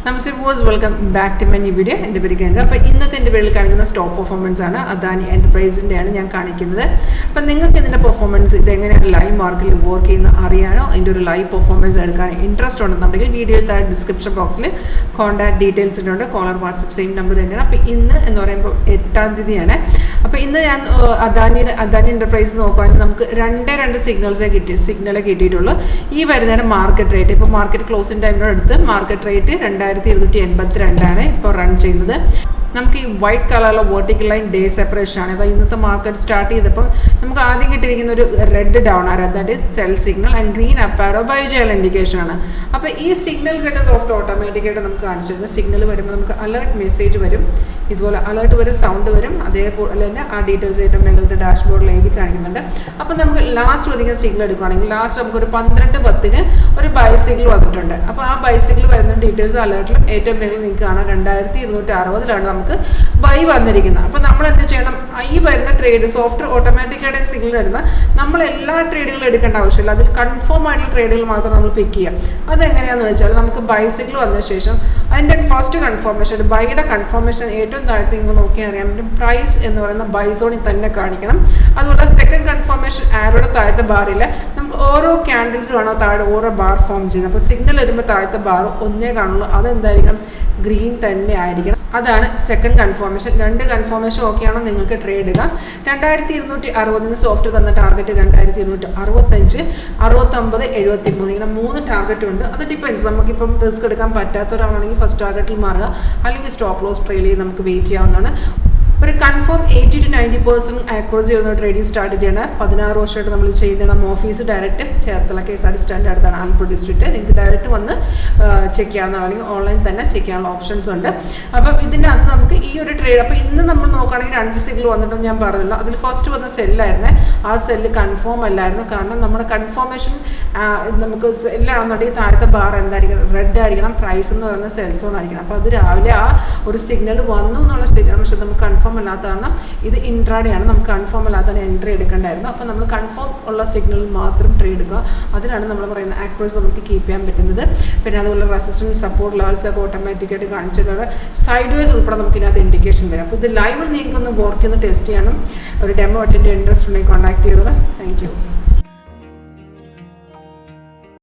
Namaste viewers, welcome back to my new video. എൻ്റെ പേര് ഗംഗ. അപ്പോൾ ഇന്നത്തെ എൻ്റെ പേരിൽ കാണിക്കുന്ന സ്റ്റോക്ക് പെർഫോമൻസ് ആണ്. അദാനി എൻ്റർപ്രൈസിൻ്റെയാണ് ഞാൻ കാണിക്കുന്നത്. അപ്പോൾ നിങ്ങൾക്ക് ഇതിൻ്റെ പെർഫോമൻസ് ഇതെങ്ങനെയാണ് ലൈവ് മാർക്കറ്റിൽ വർക്ക് ചെയ്യുന്ന അറിയാനോ അതിൻ്റെ ഒരു ലൈവ് പെർഫോമൻസ് എടുക്കാൻ ഇൻട്രസ്റ്റ് ഉണ്ടെന്നുണ്ടെങ്കിൽ വീഡിയോ താഴെ ഡിസ്ക്രിപ്ഷൻ ബോക്സിൽ കോൺടാക്ട് ഡീറ്റെയിൽസ് ഇട്ടുണ്ട്. കോളർ വാട്സപ്പ് സെയിം നമ്പർ തന്നെയാണ്. അപ്പോൾ ഇന്ന് എന്ന് പറയുമ്പോൾ 8-ാം തീയതിയാണ്. അപ്പോൾ ഇന്ന് ഞാൻ അദാനി എൻ്റർപ്രൈസ് നോക്കുകയാണെങ്കിൽ നമുക്ക് രണ്ട് സിഗ്നലേ കിട്ടിയിട്ടുള്ളൂ. ഈ വരുന്നതാണ് മാർക്കറ്റ് റേറ്റ്. ഇപ്പോൾ മാർക്കറ്റ് ക്ലോസിംഗ് ടൈമിനോട് അടുത്ത് മാർക്കറ്റ് റേറ്റ് 2282 ഇപ്പോൾ റൺ ചെയ്യുന്നത്. നമുക്ക് ഈ വൈറ്റ് കളറിലുള്ള വേർട്ടിക്കൽ ലൈൻ ഡേ സെപ്പറേഷൻ ആണ്. അതായത് ഇന്നത്തെ മാർക്കറ്റ് സ്റ്റാർട്ട് ചെയ്തപ്പോൾ നമുക്ക് ആദ്യം കിട്ടിയിരിക്കുന്ന ഒരു red down arrow, that is sell signal, and green up arrow buy sell indication ആണ്. അപ്പോൾ ഈ സിഗ്നൽസ് ഒക്കെ സോഫ്റ്റ് ഓട്ടോമാറ്റിക്കായിട്ട് നമുക്ക് കാണിച്ചു തരുന്നത്. സിഗ്നൽ വരുമ്പോൾ നമുക്ക് അലേർട്ട് മെസ്സേജ് വരും, ഇതുപോലെ അലേർട്ട് വരും, സൗണ്ട് വരും. അതേപോലെ തന്നെ ആ ഡീറ്റെയിൽസ് ഏറ്റവും മേഖലത്തെ ഡാഷ്ബോർഡിൽ എഴുതി കാണിക്കുന്നുണ്ട്. അപ്പോൾ നമുക്ക് ലാസ്റ്റ് ഒതുങ്ങിയ സിഗ്നൽ എടുക്കുകയാണെങ്കിൽ ലാസ്റ്റ് നമുക്കൊരു 12:10 ഒരു ബൈസിക്കിൾ വന്നിട്ടുണ്ട്. അപ്പോൾ ആ ബൈസിക്കിൾ വരുന്ന ഡീറ്റെയിൽസ് അലേർട്ടിലും ഏറ്റവും മേഖല നിങ്ങൾക്ക് കാണാം 2260 നമുക്ക് ബൈ വന്നിരിക്കുന്നത്. അപ്പോൾ നമ്മൾ എന്ത് ചെയ്യണം, ഈ വരുന്ന ട്രേഡ് സോഫ്റ്റ് ഓട്ടോമാറ്റിക്കായിട്ട് സിഗ്നൽ വരുന്ന നമ്മൾ എല്ലാ ട്രേഡുകളും എടുക്കേണ്ട ആവശ്യമില്ല. അതിൽ കൺഫേം ആയിട്ടുള്ള ട്രേഡുകൾ മാത്രം നമ്മൾ പിക്ക് ചെയ്യുക. അതെങ്ങനെയാണെന്ന് വെച്ചാൽ നമുക്ക് ബൈസിക്കിൾ വന്ന ശേഷം അതിൻ്റെ ഫസ്റ്റ് കൺഫർമേഷൻ, ബൈയുടെ കൺഫർമേഷൻ ഏറ്റവും താഴത്ത് നിങ്ങൾ നോക്കിയാൽ അറിയാൻ പറ്റും. പ്രൈസ് എന്ന് പറയുന്ന ബൈ സോണിൽ തന്നെ കാണിക്കണം. അതുപോലെ സെക്കൻഡ് കൺഫർമേഷൻ ആരോടെ താഴത്തെ ബാറിൽ നമുക്ക് ഓരോ ക്യാൻഡിൽസ് വേണോ താഴെ ഓരോ ബാർ ഫോം ചെയ്യുന്നത്. അപ്പോൾ സിഗ്നൽ വരുമ്പോൾ താഴത്തെ ബാർ ഒന്നേ കാണുള്ളൂ, അതെന്തായിരിക്കണം, ഗ്രീൻ തന്നെ ആയിരിക്കണം. അതാണ് സെക്കൻഡ് കൺഫർമേഷൻ. രണ്ട് കൺഫർമേഷൻ ഓക്കെയാണോ നിങ്ങൾക്ക് ട്രേഡ് ഇടാം. 2260 സോഫ്റ്റ് തന്ന ടാർഗറ്റ് 2265, 69, 73 ഇങ്ങനെ 3 ടാർഗറ്റ് ഉണ്ട്. അത് ഡിപ്പെൻഡ്സ്. നമുക്കിപ്പം റിസ്ക് എടുക്കാൻ പറ്റാത്ത ഒരാളാണെങ്കിൽ ഫസ്റ്റ് ടാർഗറ്റിൽ മാറുക, അല്ലെങ്കിൽ സ്റ്റോപ്പ് ലോസ് ട്രെയിൽ ചെയ്ത് നമുക്ക് വെയിറ്റ് ചെയ്യാവുന്നതാണ്. ഒരു കൺഫേം 80 to 90% ആക്യുറസി ചെയ്യുന്ന ട്രേഡിംഗ് സ്ട്രാറ്റജിയാണ്. 16 വർഷമായിട്ട് നമ്മൾ ചെയ്യുന്നത്. നമ്മൾ office direct Cherthala KSRTC stand അടുത്താണ്, ആലപ്പുഴ ഡിസ്ട്രിക്റ്റ്. നിങ്ങൾക്ക് ഡയറക്റ്റ് വന്ന് ചെക്ക് ചെയ്യാവുന്നതാണ്, അല്ലെങ്കിൽ ഓൺലൈൻ തന്നെ ചെക്ക് ചെയ്യാനുള്ള ഓപ്ഷൻസ് ഉണ്ട്. അപ്പം ഇതിൻ്റെ അകത്ത് നമുക്ക് ഈ ഒരു ട്രേഡ്, അപ്പോൾ ഇന്ന് നമ്മൾ നോക്കുകയാണെങ്കിൽ 2 സിഗ്നൽ വന്നിട്ടും ഞാൻ പറഞ്ഞല്ലോ. അതിൽ ഫസ്റ്റ് വന്ന സെല്ലായിരുന്നു. ആ സെല്ല് കൺഫേം അല്ലായിരുന്നു. കാരണം നമ്മുടെ കൺഫർമേഷൻ നമുക്ക് സെല്ലാണെന്നുണ്ടെങ്കിൽ താഴത്തെ ബാർ എന്തായിരിക്കണം, റെഡ് ആയിരിക്കണം. പ്രൈസ് എന്ന് പറയുന്ന സെൽ സോൺ ആയിരിക്കണം. അപ്പോൾ അത് രാവിലെ ആ ഒരു സിഗ്നൽ വന്നു എന്നുള്ള സ്റ്റേജാണ്. പക്ഷേ നമുക്ക് കൺഫേം അല്ലാത്തതാണ്. ഇത് ഇൻട്രാഡേ ആണ്. നമുക്ക് കൺഫേം അല്ലാത്തതാണ് എൻട്രി എടുക്കേണ്ടായിരുന്നു. അപ്പോൾ നമ്മൾ കൺഫേം ഉള്ള സിഗ്നൽ മാത്രം ട്രേഡ് എടുക്കുക. അതിനാണ് നമ്മൾ പറയുന്ന ആക്യുറസി നമുക്ക് കീപ്പ് ചെയ്യാൻ പറ്റുന്നത്. പിന്നെ അതുപോലെ റെസിസ്റ്റൻസ്, സപ്പോർട്ട് ലെവൽസ് ഒക്കെ ഓട്ടോമാറ്റിക്കായിട്ട് കാണിച്ചിട്ടുണ്ട്. സൈഡ് വേസ് ഉൾപ്പെടെ നമുക്ക് ഇതിനകത്ത് ഇൻഡിക്കേഷൻ വരും. അപ്പോൾ ഇത് ലൈവിൽ നിങ്ങൾക്കൊന്ന് വർക്ക് ചെയ്ത് ടെസ്റ്റ് ചെയ്യണം. ഒരു ഡെമോ അറ്റൻഡ് ഇൻട്രസ്റ്റ് ഉണ്ടെങ്കിൽ കോൺടാക്ട് ചെയ്തത്. Thank you.